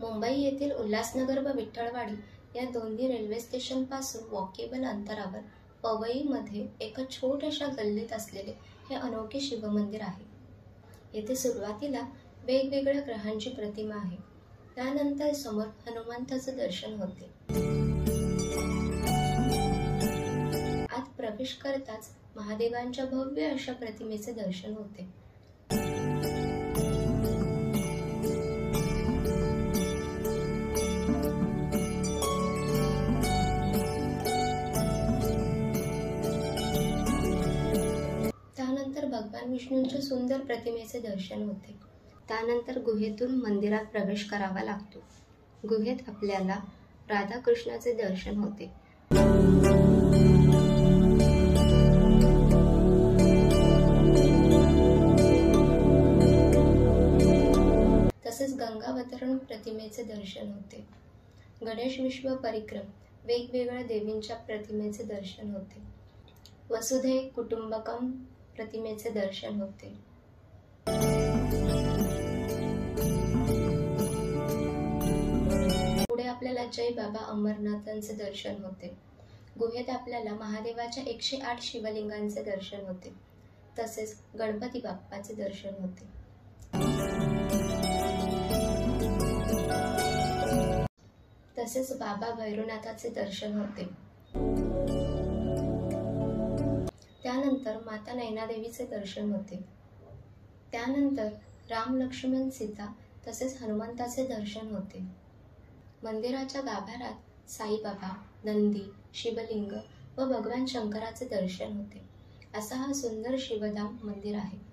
मुंबई येथील उल्हासनगर व विठ्ठलवाडी या दोन्ही रेल्वे स्टेशनपासून वॉकेबल अंतरावर पवईमध्ये एका छोट्याशा गल्लीत असलेले हे अनोखे शिवमंदिर आहे. येथे सुरुवातीला वेगवेगळ्या ग्रहांची प्रतिमा आहे. त्यानंतर समोर हनुमंताचे दर्शन होते. आत प्रवेश करताच महादेवांच्या भव्य अशा प्रतिमेचे दर्शन होते. त्यानंतर भगवान विष्णूंच्या सुंदर प्रतिमेचे दर्शन होते. त्यानंतर गुहेतून मंदिरात प्रवेश करावा लागतो. गुहेत आपल्याला राधाकृष्णाचे दर्शन होते. तसेच गंगावतरण प्रतिमेचे दर्शन होते. गणेश विश्व परिक्रम वेगवेगळ्या देवींच्या प्रतिमेचे दर्शन होते. वसुधैव कुटुंबकम प्रतिमेचे दर्शन होते. पुढे आपल्याला जय बाबा अमरनाथांचे दर्शन होते. गुहेत आपल्याला महादेवाच्या 108 शिवलिंगांचे दर्शन होते. तसेच गणपती बाप्पाचे दर्शन होते. तसेच बाबा भैरवनाथाचे दर्शन होते. त्यानंतर माता नैनादेवीचे दर्शन होते. त्यानंतर राम लक्ष्मण सीता तसेच हनुमंताचे दर्शन होते. मंदिराच्या गाभाऱ्यात साईबाबा, नंदी, शिवलिंग व भगवान शंकराचे दर्शन होते. असा हा सुंदर शिवधाम मंदिर आहे.